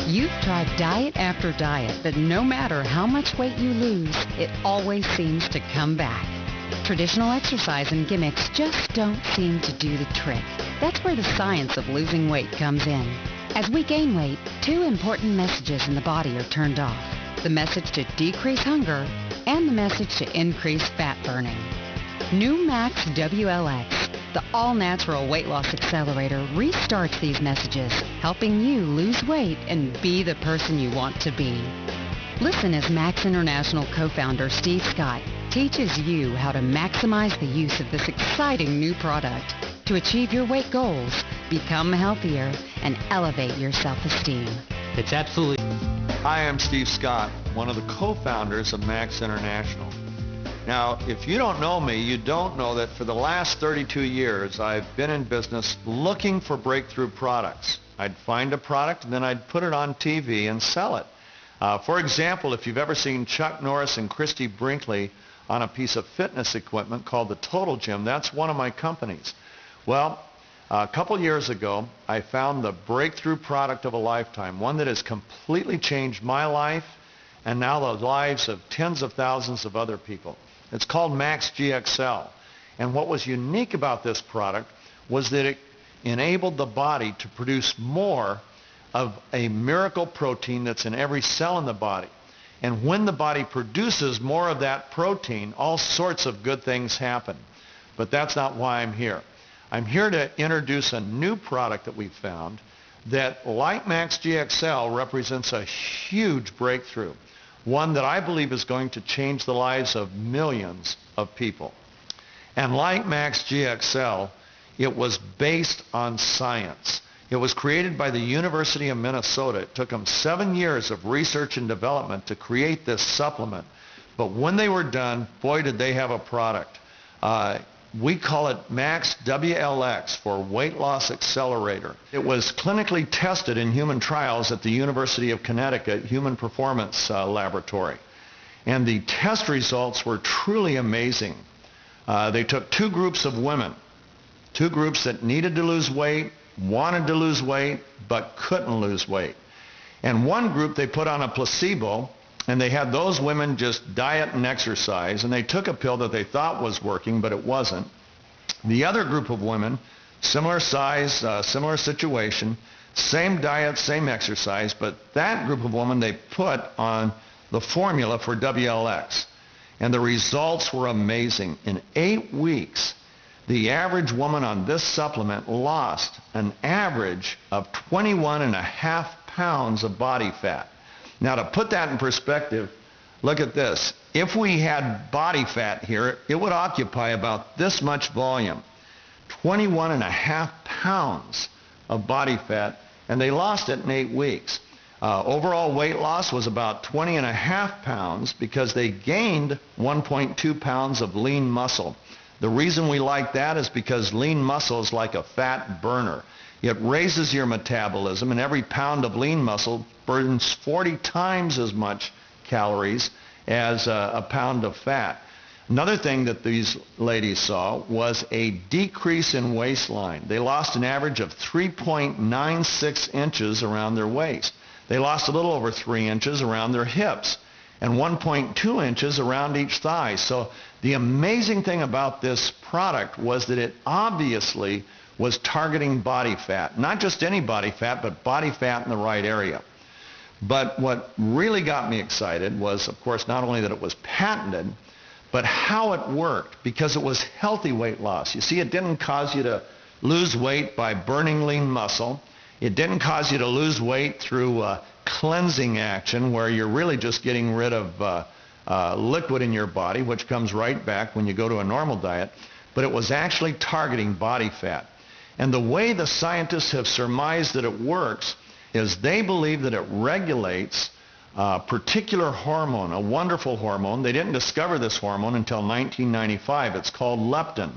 You've tried diet after diet, but no matter how much weight you lose, it always seems to come back. Traditional exercise and gimmicks just don't seem to do the trick. That's where the science of losing weight comes in. As we gain weight, two important messages in the body are turned off. The message to decrease hunger and the message to increase fat burning. New MaxWLX, the all-natural weight loss accelerator, restarts these messages, helping you lose weight and be the person you want to be. Listen as Max International co-founder Steve Scott teaches you how to maximize the use of this exciting new product to achieve your weight goals, become healthier, and elevate your self-esteem. It's absolutely... Hi, I'm Steve Scott, one of the co-founders of Max International. Now, if you don't know me, you don't know that for the last 32 years, I've been in business looking for breakthrough products. I'd find a product and then I'd put it on TV and sell it. For example, if you've ever seen Chuck Norris and Christy Brinkley on a piece of fitness equipment called the Total Gym, that's one of my companies. Well, a couple years ago, I found the breakthrough product of a lifetime, one that has completely changed my life and now the lives of tens of thousands of other people. It's called MaxGXL. And what was unique about this product was that it enabled the body to produce more of a miracle protein that's in every cell in the body. And when the body produces more of that protein, all sorts of good things happen. But that's not why I'm here. I'm here to introduce a new product that we found that, like MaxGXL, represents a huge breakthrough. One that I believe is going to change the lives of millions of people. And like MaxGXL, it was based on science. It was created by the University of Minnesota. It took them 7 years of research and development to create this supplement. But when they were done, boy, did they have a product. We call it MaxWLX for Weight Loss Accelerator. It was clinically tested in human trials at the University of Connecticut Human Performance Laboratory. And the test results were truly amazing. They took two groups of women, two groups that needed to lose weight, wanted to lose weight, but couldn't lose weight. And one group they put on a placebo, and they had those women just diet and exercise, and they took a pill that they thought was working, but it wasn't. The other group of women, similar size, similar situation, same diet, same exercise, but that group of women they put on the formula for WLX. And the results were amazing. In 8 weeks, the average woman on this supplement lost an average of 21.5 pounds of body fat. Now, to put that in perspective, look at this. If we had body fat here, it would occupy about this much volume, 21.5 pounds of body fat, and they lost it in 8 weeks. Overall weight loss was about 20.5 pounds because they gained 1.2 pounds of lean muscle. The reason we like that is because lean muscle is like a fat burner. It raises your metabolism, and every pound of lean muscle burns 40 times as much calories as a pound of fat. Another thing that these ladies saw was a decrease in waistline. They lost an average of 3.96 inches around their waist. They lost a little over 3 inches around their hips and 1.2 inches around each thigh. So the amazing thing about this product was that it obviously was targeting body fat. Not just any body fat, but body fat in the right area. But what really got me excited was, of course, not only that it was patented, but how it worked, because it was healthy weight loss. You see, it didn't cause you to lose weight by burning lean muscle. It didn't cause you to lose weight through cleansing action, where you're really just getting rid of liquid in your body, which comes right back when you go to a normal diet. But it was actually targeting body fat. And the way the scientists have surmised that it works is they believe that it regulates a particular hormone, a wonderful hormone. They didn't discover this hormone until 1995. It's called leptin.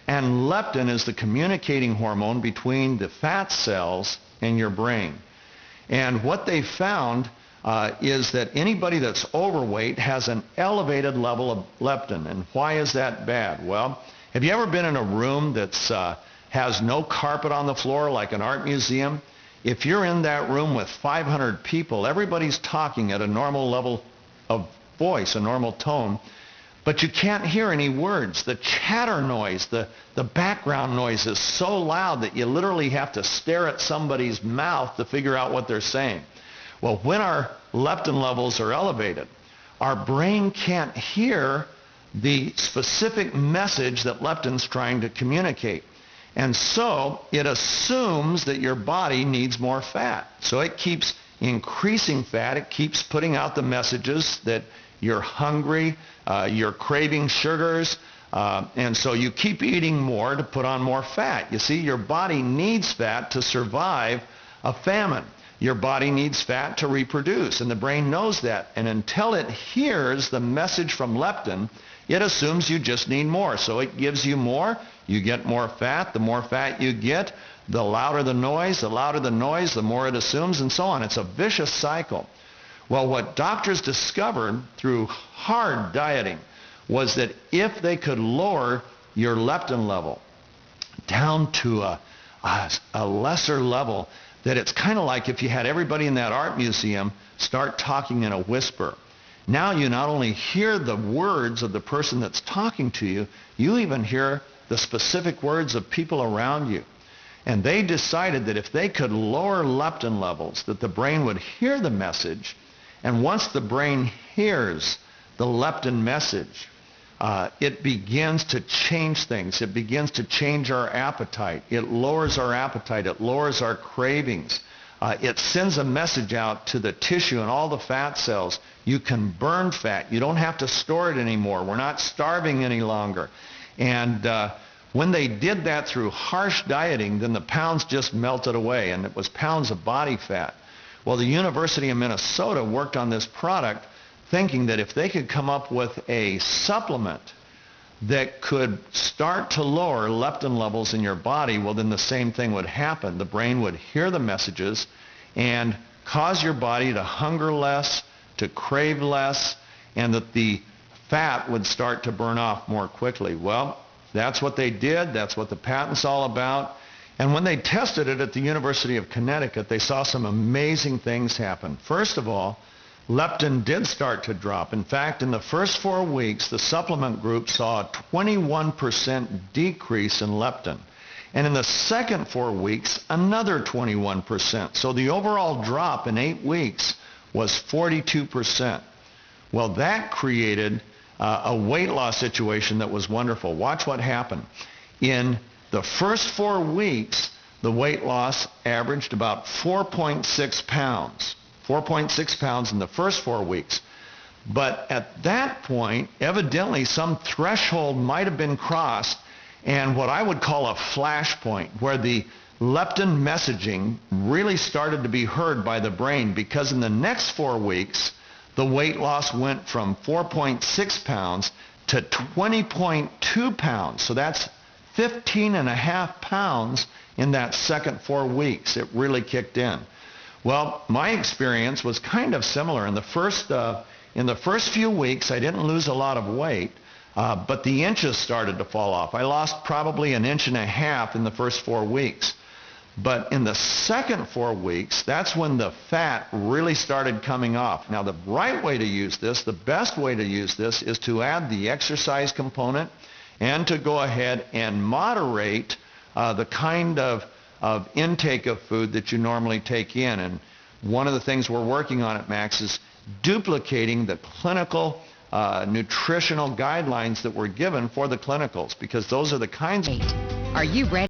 And leptin is the communicating hormone between the fat cells and your brain. And what they found is that anybody that's overweight has an elevated level of leptin. And why is that bad? Well, have you ever been in a room that's has no carpet on the floor, like an art museum? if you're in that room with 500 people, everybody's talking at a normal level of voice, a normal tone, but you can't hear any words. The chatter noise, the background noise is so loud that you literally have to stare at somebody's mouth to figure out what they're saying. Well, when our leptin levels are elevated, our brain can't hear the specific message that leptin's trying to communicate. And so it assumes that your body needs more fat. So it keeps increasing fat. It keeps putting out the messages that you're hungry, you're craving sugars, and so you keep eating more to put on more fat. You see, your body needs fat to survive a famine. Your body needs fat to reproduce, and the brain knows that. And until it hears the message from leptin, it assumes you just need more. So it gives you more, you get more fat. The more fat you get, the louder the noise, the more it assumes, and so on. It's a vicious cycle. Well, what doctors discovered through hard dieting was that if they could lower your leptin level down to a lesser level, that it's kind of like if you had everybody in that art museum start talking in a whisper. Now you not only hear the words of the person that's talking to you, you even hear the specific words of people around you. And they decided that if they could lower leptin levels, that the brain would hear the message. And once the brain hears the leptin message, it begins to change things. It begins to change our appetite. It lowers our appetite. It lowers our cravings. It sends a message out to the tissue and all the fat cells. You can burn fat. You don't have to store it anymore. We're not starving any longer. And when they did that through harsh dieting, then the pounds just melted away, and it was pounds of body fat. Well, the University of Minnesota worked on this product thinking that if they could come up with a supplement that could start to lower leptin levels in your body, well, then the same thing would happen. The brain would hear the messages and cause your body to hunger less, to crave less, and that the fat would start to burn off more quickly. Well, that's what they did. That's what the patent's all about. And when they tested it at the University of Connecticut, they saw some amazing things happen. First of all, leptin did start to drop. In fact, in the first 4 weeks, the supplement group saw a 21% decrease in leptin. And in the second 4 weeks, another 21%. So the overall drop in 8 weeks was 42%. Well, that created a weight loss situation that was wonderful. Watch what happened. In the first 4 weeks, the weight loss averaged about 4.6 pounds. 4.6 pounds in the first 4 weeks. But at that point, evidently some threshold might have been crossed, and what I would call a flash point, where the leptin messaging really started to be heard by the brain, because in the next 4 weeks, the weight loss went from 4.6 pounds to 20.2 pounds. So that's 15 and a half pounds in that second 4 weeks. It really kicked in. Well, my experience was kind of similar. In the first few weeks, I didn't lose a lot of weight, but the inches started to fall off. I lost probably 1.5 inches in the first 4 weeks. But in the second 4 weeks, that's when the fat really started coming off. Now, the right way to use this, the best way to use this, is to add the exercise component and to go ahead and moderate the kind of intake of food that you normally take in. And one of the things we're working on at Max is duplicating the clinical nutritional guidelines that were given for the clinicals, because those are the kinds of... Are you ready?